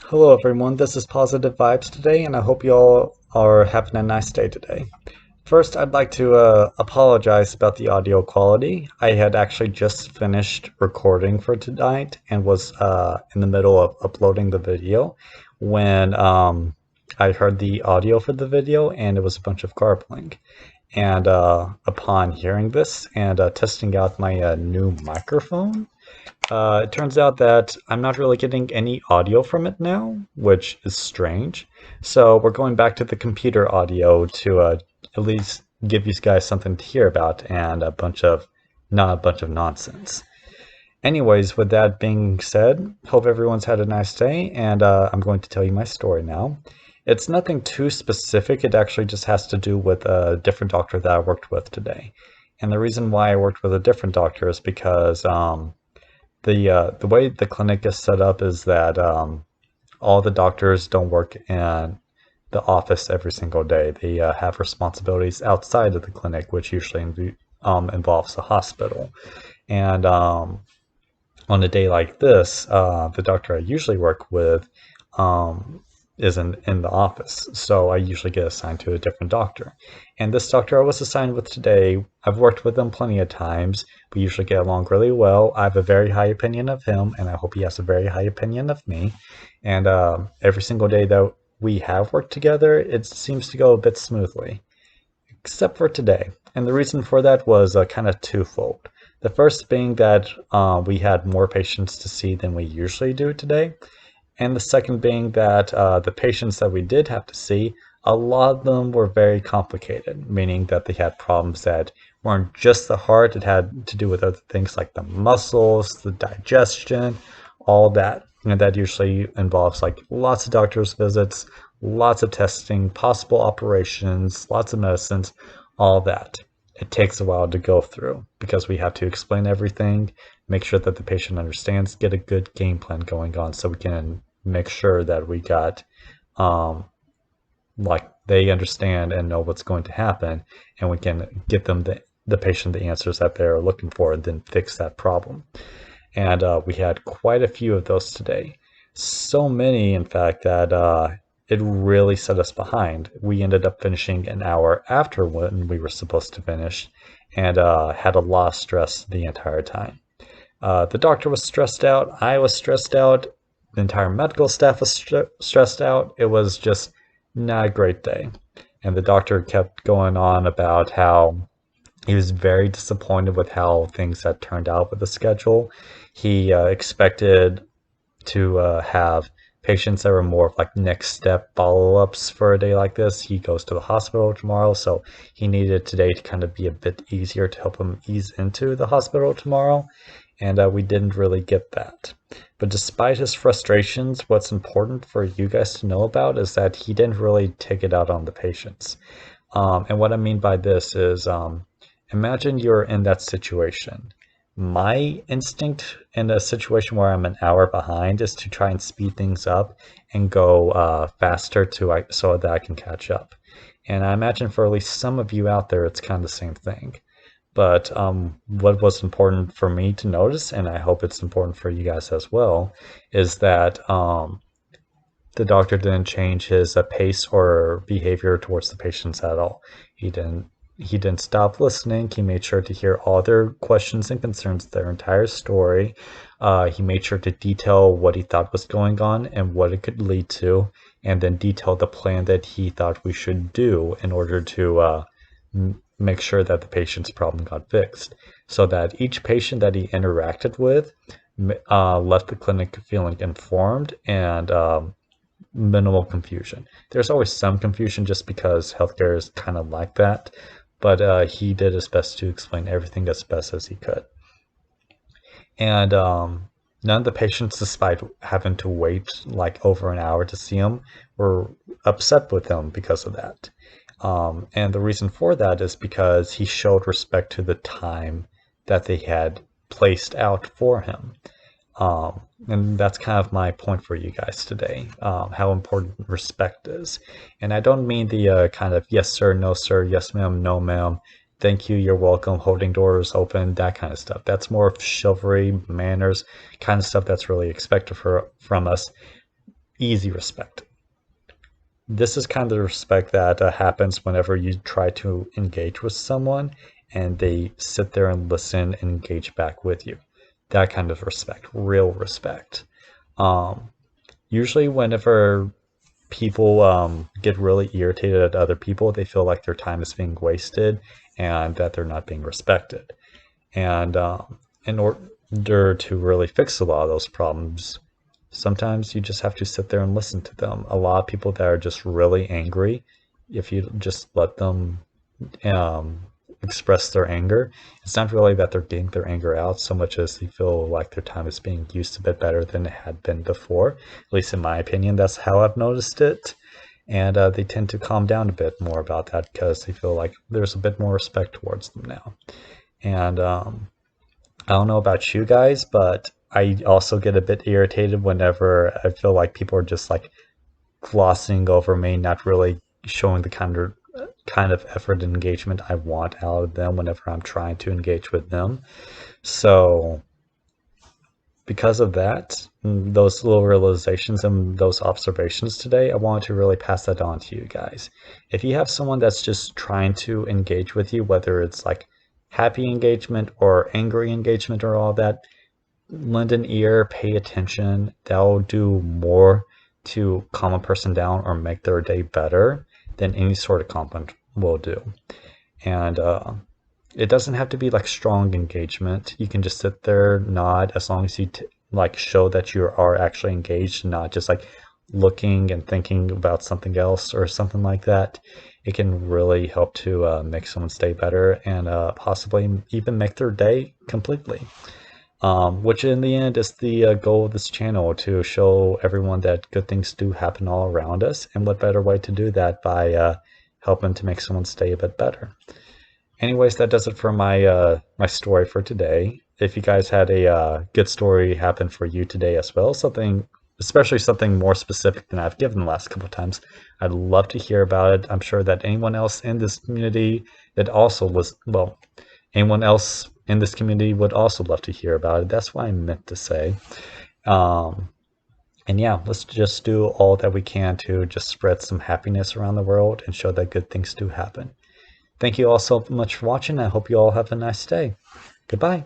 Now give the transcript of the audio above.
Hello everyone, this is Positive Vibes today, and I hope you all are having a nice day today. First, I'd like to apologize about the audio quality. I had actually just finished recording for tonight and was in the middle of uploading the video when I heard the audio for the video and it was a bunch of garbling. And upon hearing this and testing out my new microphone, it turns out that I'm not really getting any audio from it now, which is strange. So we're going back to the computer audio to at least give you guys something to hear about and not a bunch of nonsense. Anyways, with that being said, hope everyone's had a nice day, and I'm going to tell you my story now. It's nothing too specific. It actually just has to do with a different doctor that I worked with today. And the reason why I worked with a different doctor is because the way the clinic is set up is that all the doctors don't work in the office every single day. They have responsibilities outside of the clinic, which usually involves the hospital. And on a day like this, the doctor I usually work with um, isn't in the office, so I usually get assigned to a different doctor. And this doctor I was assigned with today, I've worked with him plenty of times. We usually get along really well. I have a very high opinion of him, and I hope he has a very high opinion of me. And every single day that we have worked together, it seems to go a bit smoothly except for today. And the reason for that was kind of twofold. The first being that we had more patients to see than we usually do today. And the second being that the patients that we did have to see, a lot of them were very complicated, meaning that they had problems that weren't just the heart, it had to do with other things like the muscles, the digestion, all that. And that usually involves like lots of doctor's visits, lots of testing, possible operations, lots of medicines, all that. It takes a while to go through because we have to explain everything, make sure that the patient understands, get a good game plan going on so we can make sure that we got um, like they understand and know what's going to happen, and we can get them the patient the answers that they're looking for and then fix that problem. And we had quite a few of those today. So many, in fact, that it really set us behind. We ended up finishing an hour after when we were supposed to finish and had a lot of stress the entire time. The doctor was stressed out. I was stressed out. The entire medical staff was stressed out. It was just not a great day. And the doctor kept going on about how he was very disappointed with how things had turned out with the schedule. He expected to have patients that were more of like next step follow-ups for a day like this. He goes to the hospital tomorrow, so he needed today to kind of be a bit easier to help him ease into the hospital tomorrow, and we didn't really get that. But despite his frustrations, what's important for you guys to know about is that he didn't really take it out on the patients. And what I mean by this is imagine you're in that situation. My instinct in a situation where I'm an hour behind is to try and speed things up and go faster so that I can catch up. And I imagine for at least some of you out there, it's kind of the same thing. But what was important for me to notice, and I hope it's important for you guys as well, is that the doctor didn't change his pace or behavior towards the patients at all. He didn't he didn't stop listening. He made sure to hear all their questions and concerns, their entire story. He made sure to detail what he thought was going on and what it could lead to, and then detail the plan that he thought we should do in order to make sure that the patient's problem got fixed. So that each patient that he interacted with left the clinic feeling informed and minimal confusion. There's always some confusion just because healthcare is kind of like that, but he did his best to explain everything as best as he could. And none of the patients, despite having to wait like over an hour to see him, were upset with him because of that. And the reason for that is because he showed respect to the time that they had placed out for him. And that's kind of my point for you guys today, how important respect is. And I don't mean the kind of yes, sir, no, sir, yes, ma'am, no, ma'am, thank you, you're welcome, holding doors open, that kind of stuff. That's more of chivalry, manners, kind of stuff that's really expected from us. easy respect. This is kind of the respect that happens whenever you try to engage with someone and they sit there and listen and engage back with you. That kind of respect, real respect. Um, Usually, whenever people get really irritated at other people, they feel like their time is being wasted and that they're not being respected. And in order to really fix a lot of those problems, sometimes you just have to sit there and listen to them. A lot of people that are just really angry, if you just let them um, express their anger, it's not really that they're getting their anger out so much as they feel like their time is being used a bit better than it had been before. At least in my opinion, that's how I've noticed it. And they tend to calm down a bit more about that because they feel like there's a bit more respect towards them now. And I don't know about you guys, but I also get a bit irritated whenever I feel like people are just like glossing over me, not really showing the kind of effort and engagement I want out of them whenever I'm trying to engage with them. So because of that, those little realizations and those observations today, I wanted to really pass that on to you guys. If you have someone that's just trying to engage with you, whether it's like happy engagement or angry engagement or all that, lend an ear, pay attention. That'll do more to calm a person down or make their day better than any sort of compliment will do. And it doesn't have to be like strong engagement. You can just sit there, nod, as long as you like show that you are actually engaged, not just like looking and thinking about something else or something like that. It can really help to make someone's day better and possibly even make their day completely. Which in the end is the goal of this channel, to show everyone that good things do happen all around us, and what better way to do that by helping to make someone's day a bit better. Anyways, that does it for my story for today. If you guys had a good story happen for you today as well, especially something more specific than I've given the last couple of times, I'd love to hear about it. I'm sure that anyone else in this community that also was, well, anyone else in this community would also love to hear about it. That's what I meant to say. Um, and yeah, let's just do all that we can to just spread some happiness around the world and show that good things do happen. Thank you all so much for watching. I hope you all have a nice day. Goodbye.